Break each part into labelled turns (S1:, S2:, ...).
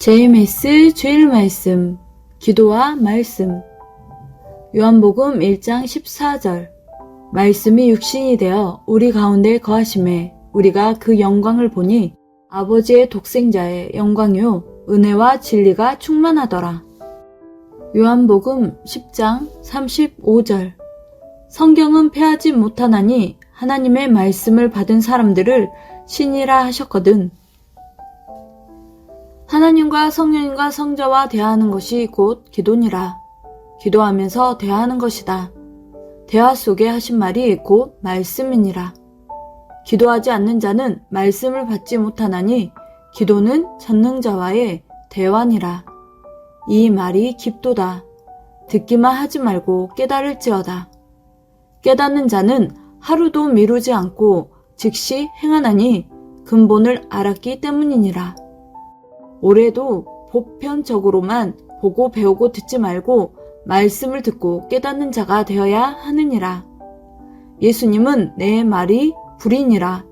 S1: JMS 주일 말씀, 기도와 말씀. 요한복음 1장 14절. 말씀이 육신이 되어 우리 가운데 거하심에 우리가 그 영광을 보니 아버지의 독생자의 영광이요 은혜와 진리가 충만하더라. 요한복음 10장 35절. 성경은 폐하지 못하나니 하나님의 말씀을 받은 사람들을 신이라 하셨거든. 하나님과 성령님과 성자와 대화하는 것이 곧 기도니라. 기도하면서 대화하는 것이다. 대화 속에 하신 말이 곧 말씀이니라. 기도하지 않는 자는 말씀을 받지 못하나니 기도는 전능자와의 대화니라. 이 말이 깊도다. 듣기만 하지 말고 깨달을지어다. 깨닫는 자는 하루도 미루지 않고 즉시 행하나니 근본을 알았기 때문이니라. 올해도 보편적으로만 보고 배우고 듣지 말고 말씀을 듣고 깨닫는 자가 되어야 하느니라. 예수님은 내 말이 불이니라.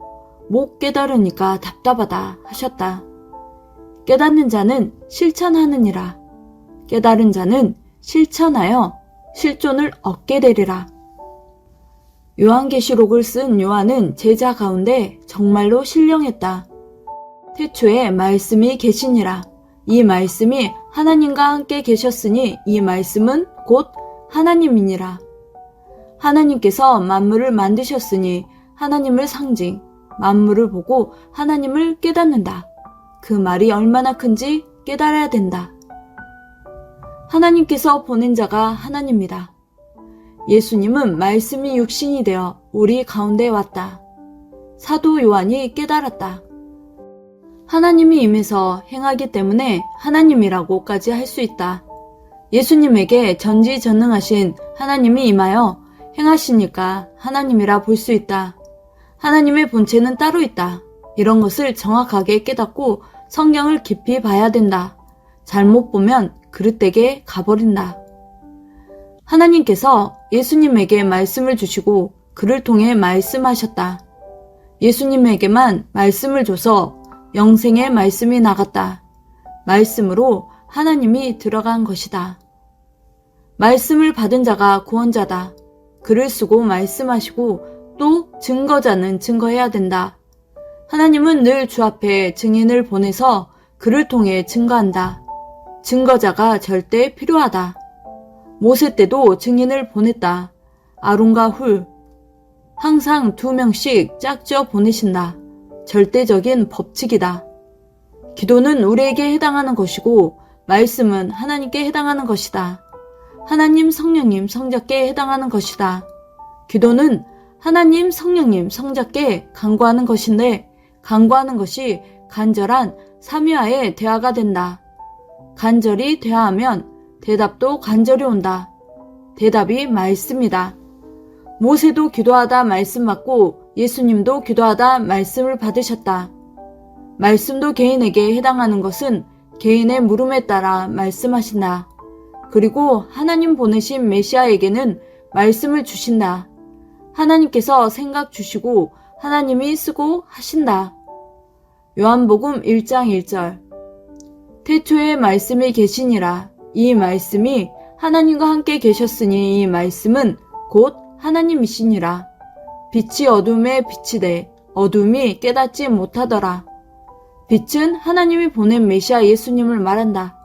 S1: 못 깨달으니까 답답하다 하셨다. 깨닫는 자는 실천하느니라. 깨달은 자는 실천하여 실존을 얻게 되리라. 요한계시록을 쓴 요한은 제자 가운데 정말로 신령했다. 태초에 말씀이 계시니라. 이 말씀이 하나님과 함께 계셨으니 이 말씀은 곧 하나님이니라. 하나님께서 만물을 만드셨으니 하나님을 상징, 만물을 보고 하나님을 깨닫는다. 그 말이 얼마나 큰지 깨달아야 된다. 하나님께서 보낸 자가 하나님이다. 예수님은 말씀이 육신이 되어 우리 가운데 왔다. 사도 요한이 깨달았다. 하나님이 임해서 행하기 때문에 하나님이라고까지 할 수 있다. 예수님에게 전지전능하신 하나님이 임하여 행하시니까 하나님이라 볼 수 있다. 하나님의 본체는 따로 있다. 이런 것을 정확하게 깨닫고 성경을 깊이 봐야 된다. 잘못 보면 그릇되게 가버린다. 하나님께서 예수님에게 말씀을 주시고 그를 통해 말씀하셨다. 예수님에게만 말씀을 줘서 영생의 말씀이 나갔다. 말씀으로 하나님이 들어간 것이다. 말씀을 받은 자가 구원자다. 글을 쓰고 말씀하시고 또 증거자는 증거해야 된다. 하나님은 늘 주 앞에 증인을 보내서 그를 통해 증거한다. 증거자가 절대 필요하다. 모세 때도 증인을 보냈다. 아론과 훌. 항상 2명씩 짝지어 보내신다. 절대적인 법칙이다. 기도는 우리에게 해당하는 것이고 말씀은 하나님께 해당하는 것이다. 하나님, 성령님, 성자께 해당하는 것이다. 기도는 하나님, 성령님, 성자께 간구하는 것인데 간구하는 것이 간절한 삼위와의 대화가 된다. 간절히 대화하면 대답도 간절히 온다. 대답이 말씀이다. 모세도 기도하다 말씀 받고 예수님도 기도하다 말씀을 받으셨다. 말씀도 개인에게 해당하는 것은 개인의 물음에 따라 말씀하신다. 그리고 하나님 보내신 메시아에게는 말씀을 주신다. 하나님께서 생각 주시고 하나님이 쓰고 하신다. 요한복음 1장 1절. 태초에 말씀이 계시니라. 이 말씀이 하나님과 함께 계셨으니 이 말씀은 곧 하나님이시니라. 빛이 어둠에 빛이 돼 어둠이 깨닫지 못하더라. 빛은 하나님이 보낸 메시아 예수님을 말한다.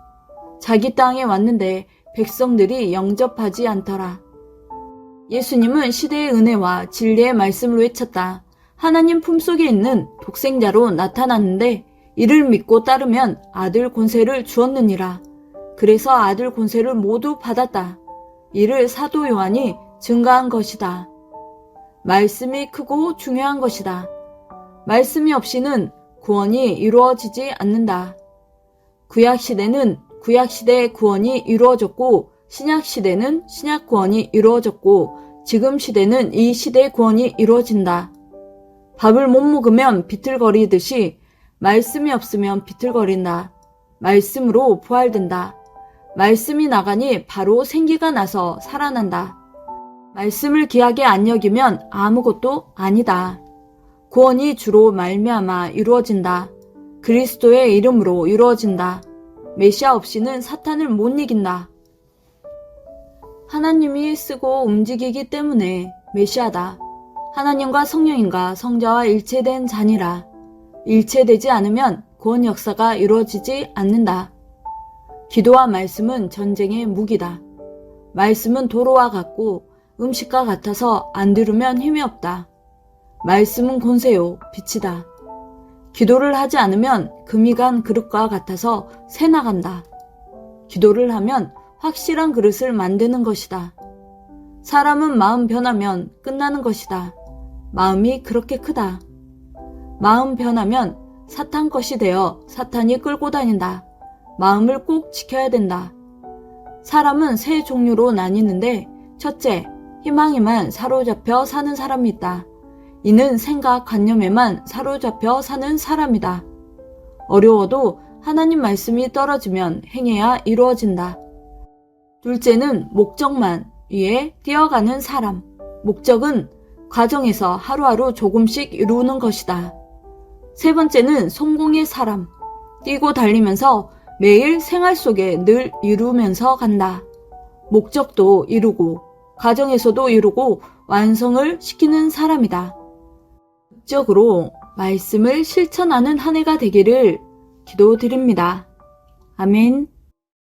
S1: 자기 땅에 왔는데 백성들이 영접하지 않더라. 예수님은 시대의 은혜와 진리의 말씀을 외쳤다. 하나님 품속에 있는 독생자로 나타났는데 이를 믿고 따르면 아들 권세를 주었느니라. 그래서 아들 권세를 모두 받았다. 이를 사도 요한이 증거한 것이다. 말씀이 크고 중요한 것이다. 말씀이 없이는 구원이 이루어지지 않는다. 구약시대는 구약시대의 구원이 이루어졌고 신약시대는 신약 구원이 이루어졌고 지금 시대는 이 시대의 구원이 이루어진다. 밥을 못 먹으면 비틀거리듯이 말씀이 없으면 비틀거린다. 말씀으로 부활된다. 말씀이 나가니 바로 생기가 나서 살아난다. 말씀을 귀하게 안 여기면 아무것도 아니다. 구원이 주로 말미암아 이루어진다. 그리스도의 이름으로 이루어진다. 메시아 없이는 사탄을 못 이긴다. 하나님이 쓰고 움직이기 때문에 메시아다. 하나님과 성령인과 성자와 일체된 자니라. 일체되지 않으면 구원 역사가 이루어지지 않는다. 기도와 말씀은 전쟁의 무기다. 말씀은 도로와 같고 음식과 같아서 안 들으면 힘이 없다. 말씀은 권세요, 빛이다. 기도를 하지 않으면 금이 간 그릇과 같아서 새 나간다. 기도를 하면 확실한 그릇을 만드는 것이다. 사람은 마음 변하면 끝나는 것이다. 마음이 그렇게 크다. 마음 변하면 사탄 것이 되어 사탄이 끌고 다닌다. 마음을 꼭 지켜야 된다. 사람은 세 종류로 나뉘는데 첫째, 희망에만 사로잡혀 사는 사람이 있다. 이는 생각, 관념에만 사로잡혀 사는 사람이다. 어려워도 하나님 말씀이 떨어지면 행해야 이루어진다. 둘째는 목적만 위해 뛰어가는 사람. 목적은 과정에서 하루하루 조금씩 이루는 것이다. 세 번째는 성공의 사람. 뛰고 달리면서 매일 생활 속에 늘 이루면서 간다. 목적도 이루고 과정에서도 이루고 완성을 시키는 사람이다. 극적으로 말씀을 실천하는 한 해가 되기를 기도드립니다. 아멘.